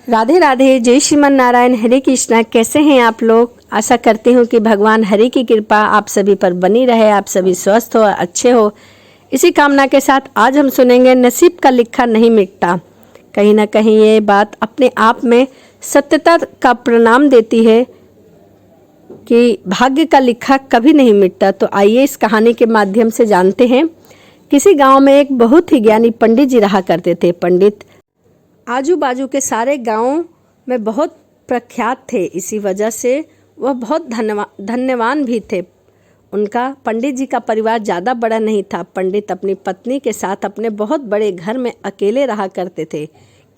राधे राधे, जय श्रीमन नारायण, हरे कृष्णा। कैसे हैं आप लोग? आशा करती हूँ कि भगवान हरि की कृपा आप सभी पर बनी रहे, आप सभी स्वस्थ हो, अच्छे हो। इसी कामना के साथ आज हम सुनेंगे नसीब का लिखा नहीं मिटता। कहीं ना कहीं ये बात अपने आप में सत्यता का प्रणाम देती है कि भाग्य का लिखा कभी नहीं मिटता। तो आइए इस कहानी के माध्यम से जानते हैं। किसी गांव में एक बहुत ही ज्ञानी पंडित जी रहा करते थे। पंडित आजू बाजू के सारे गांवों में बहुत प्रख्यात थे। इसी वजह से वह बहुत धन्यवान भी थे। उनका पंडित जी का परिवार ज़्यादा बड़ा नहीं था। पंडित अपनी पत्नी के साथ अपने बहुत बड़े घर में अकेले रहा करते थे,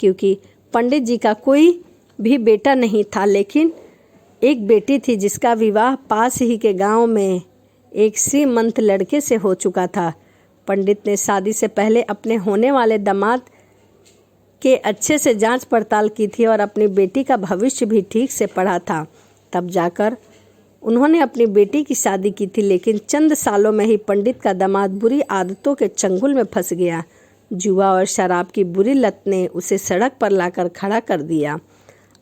क्योंकि पंडित जी का कोई भी बेटा नहीं था। लेकिन एक बेटी थी जिसका विवाह पास ही के गांव में एक श्रीमंत लड़के से हो चुका था। पंडित ने शादी से पहले अपने होने वाले दामाद के अच्छे से जांच पड़ताल की थी और अपनी बेटी का भविष्य भी ठीक से पढ़ा था। तब जाकर उन्होंने अपनी बेटी की शादी की थी। लेकिन चंद सालों में ही पंडित का दामाद बुरी आदतों के चंगुल में फंस गया। जुआ और शराब की बुरी लत ने उसे सड़क पर लाकर खड़ा कर दिया।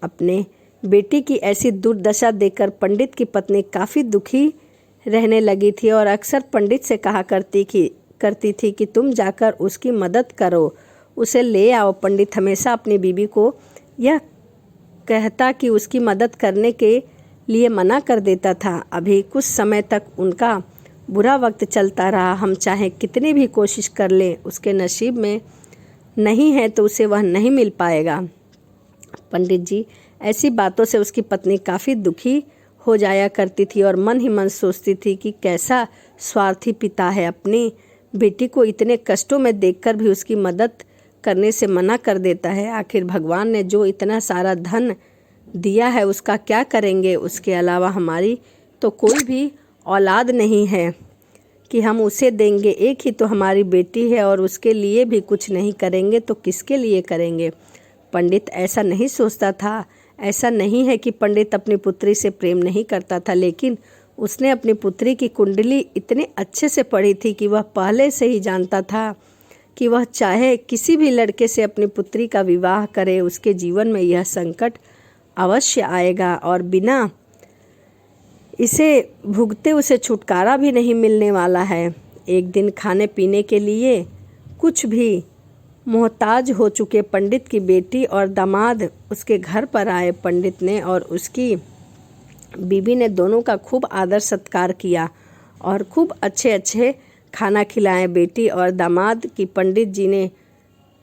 अपने बेटी की ऐसी दुर्दशा देखकर पंडित की पत्नी काफ़ी दुखी रहने लगी थी और अक्सर पंडित से कहा करती थी कि तुम जाकर उसकी मदद करो, उसे ले आओ। पंडित हमेशा अपनी बीवी को यह कहता कि उसकी मदद करने के लिए मना कर देता था। अभी कुछ समय तक उनका बुरा वक्त चलता रहा। हम चाहे कितनी भी कोशिश कर लें, उसके नसीब में नहीं है तो उसे वह नहीं मिल पाएगा। पंडित जी ऐसी बातों से उसकी पत्नी काफ़ी दुखी हो जाया करती थी और मन ही मन सोचती थी कि कैसा स्वार्थी पिता है, अपनी बेटी को इतने कष्टों में देखकर भी उसकी मदद करने से मना कर देता है। आखिर भगवान ने जो इतना सारा धन दिया है उसका क्या करेंगे? उसके अलावा हमारी तो कोई भी औलाद नहीं है कि हम उसे देंगे। एक ही तो हमारी बेटी है और उसके लिए भी कुछ नहीं करेंगे तो किसके लिए करेंगे? पंडित ऐसा नहीं सोचता था। ऐसा नहीं है कि पंडित अपनी पुत्री से प्रेम नहीं करता था, लेकिन उसने अपनी पुत्री की कुंडली इतने अच्छे से पढ़ी थी कि वह पहले से ही जानता था कि वह चाहे किसी भी लड़के से अपनी पुत्री का विवाह करे, उसके जीवन में यह संकट अवश्य आएगा और बिना इसे भुगते उसे छुटकारा भी नहीं मिलने वाला है। एक दिन खाने पीने के लिए कुछ भी मोहताज हो चुके पंडित की बेटी और दामाद उसके घर पर आए। पंडित ने और उसकी बीवी ने दोनों का खूब आदर सत्कार किया और खूब अच्छे खाना खिलाएं। बेटी और दामाद की पंडित जी ने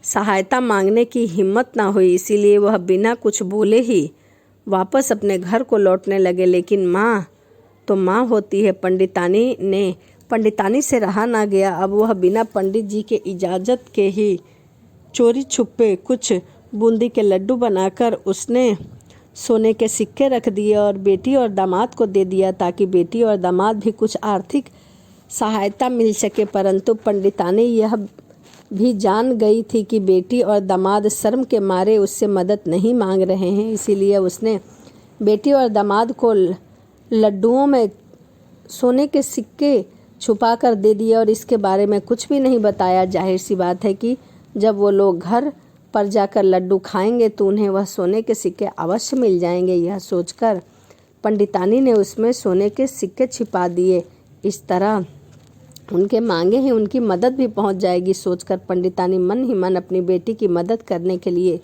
सहायता मांगने की हिम्मत ना हुई, इसीलिए वह बिना कुछ बोले ही वापस अपने घर को लौटने लगे। लेकिन माँ तो माँ होती है। पंडितानी से रहा ना गया। अब वह बिना पंडित जी के इजाज़त के ही चोरी छुपे कुछ बूंदी के लड्डू बनाकर उसने सोने के सिक्के रख दिए और बेटी और दामाद को दे दिया, ताकि बेटी और दामाद भी कुछ आर्थिक सहायता मिल सके। परंतु पंडितानी यह भी जान गई थी कि बेटी और दामाद शर्म के मारे उससे मदद नहीं मांग रहे हैं, इसीलिए उसने बेटी और दामाद को लड्डुओं में सोने के सिक्के छुपा कर दे दिए और इसके बारे में कुछ भी नहीं बताया। जाहिर सी बात है कि जब वो लोग घर पर जाकर लड्डू खाएंगे तो उन्हें वह सोने के सिक्के अवश्य मिल जाएंगे। यह सोचकर पंडितानी ने उसमें सोने के सिक्के छिपा दिए। इस तरह उनके मांगे ही उनकी मदद भी पहुंच जाएगी। सोचकर पंडितानी मन ही मन अपनी बेटी की मदद करने के लिए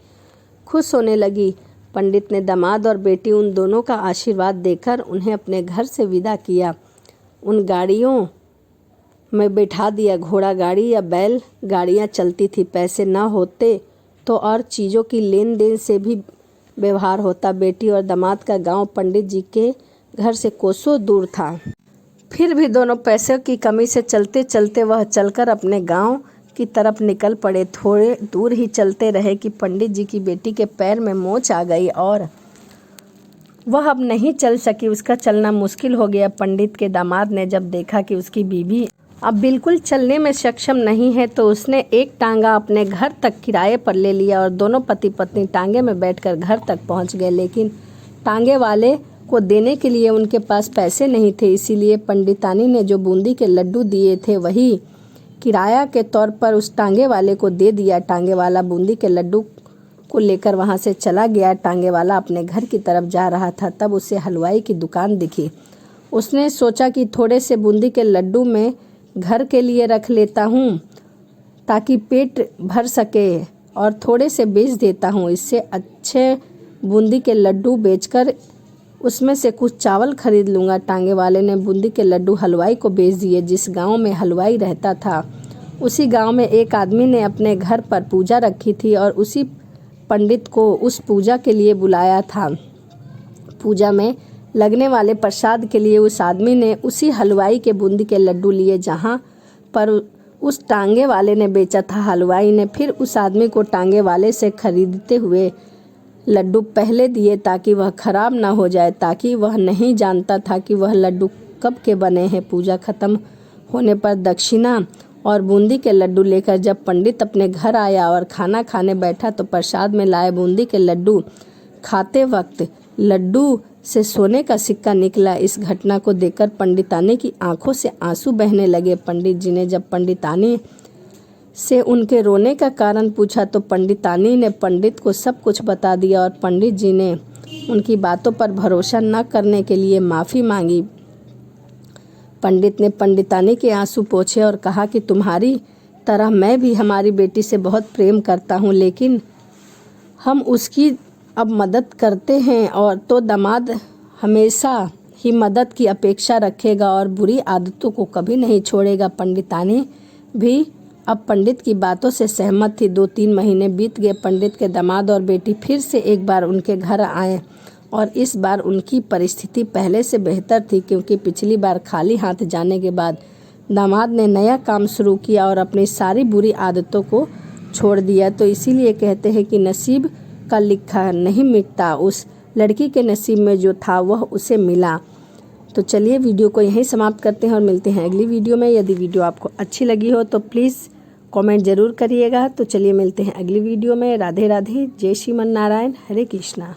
खुश होने लगी। पंडित ने दामाद और बेटी उन दोनों का आशीर्वाद देकर उन्हें अपने घर से विदा किया। उन गाड़ियों में बैठा दिया। घोड़ा गाड़ी या बैल गाड़ियां चलती थी। पैसे न होते तो और चीज़ों की लेन देन से भी व्यवहार होता। बेटी और दामाद का गांव पंडित जी के घर से कोसों दूर था। फिर भी दोनों पैसे की कमी से चलते चलते वह चलकर अपने गांव की तरफ निकल पड़े। थोड़े दूर ही चलते रहे कि पंडित जी की बेटी के पैर में मोच आ गई और वह अब नहीं चल सकी। उसका चलना मुश्किल हो गया। पंडित के दामाद ने जब देखा कि उसकी बीवी अब बिल्कुल चलने में सक्षम नहीं है तो उसने एक टांगा अपने घर तक किराए पर ले लिया और दोनों पति पत्नी टांगे में बैठकर घर तक पहुंच गए। लेकिन टांगे वाले को देने के लिए उनके पास पैसे नहीं थे, इसीलिए पंडितानी ने जो बूंदी के लड्डू दिए थे वही किराया के तौर पर उस टांगे वाले को दे दिया। टांगे वाला बूंदी के लड्डू को लेकर वहाँ से चला गया। टांगे वाला अपने घर की तरफ जा रहा था, तब उसे हलवाई की दुकान दिखी। उसने सोचा कि थोड़े से बूंदी के लड्डू मैं घर के लिए रख लेता हूँ ताकि पेट भर सके, और थोड़े से बेच देता हूँ। इससे अच्छे बूंदी के लड्डू बेचकर उसमें से कुछ चावल खरीद लूँगा। टांगे वाले ने बूंदी के लड्डू हलवाई को बेच दिए। जिस गांव में हलवाई रहता था, उसी गांव में एक आदमी ने अपने घर पर पूजा रखी थी और उसी पंडित को उस पूजा के लिए बुलाया था। पूजा में लगने वाले प्रसाद के लिए उस आदमी ने उसी हलवाई के बूंदी के लड्डू लिए जहाँ पर उस टांगे वाले ने बेचा था। हलवाई ने फिर उस आदमी को टांगे वाले से खरीदते हुए लड्डू पहले दिए ताकि वह खराब ना हो जाए, ताकि वह नहीं जानता था कि वह लड्डू कब के बने हैं। पूजा खत्म होने पर दक्षिणा और बूंदी के लड्डू लेकर जब पंडित अपने घर आया और खाना खाने बैठा तो प्रसाद में लाए बूंदी के लड्डू खाते वक्त लड्डू से सोने का सिक्का निकला। इस घटना को देखकर पंडितानी की आंखों से आंसू बहने लगे। पंडित जी ने जब पंडितानी से उनके रोने का कारण पूछा तो पंडितानी ने पंडित को सब कुछ बता दिया और पंडित जी ने उनकी बातों पर भरोसा न करने के लिए माफ़ी मांगी। पंडित ने पंडितानी के आंसू पोंछे और कहा कि तुम्हारी तरह मैं भी हमारी बेटी से बहुत प्रेम करता हूँ, लेकिन हम उसकी अब मदद करते हैं और तो दामाद हमेशा ही मदद की अपेक्षा रखेगा और बुरी आदतों को कभी नहीं छोड़ेगा। पंडितानी भी अब पंडित की बातों से सहमत थी। 2-3 महीने बीत गए। पंडित के दामाद और बेटी फिर से एक बार उनके घर आए और इस बार उनकी परिस्थिति पहले से बेहतर थी, क्योंकि पिछली बार खाली हाथ जाने के बाद दामाद ने नया काम शुरू किया और अपनी सारी बुरी आदतों को छोड़ दिया। तो इसीलिए कहते हैं कि नसीब का लिखा नहीं मिटता, उस लड़की के नसीब में जो था वह उसे मिला। तो चलिए वीडियो को यहीं समाप्त करते हैं और मिलते हैं अगली वीडियो में। यदि वीडियो आपको अच्छी लगी हो तो प्लीज़ कमेंट ज़रूर करिएगा। तो चलिए मिलते हैं अगली वीडियो में। राधे राधे, जय श्रीमन नारायण, हरे कृष्णा।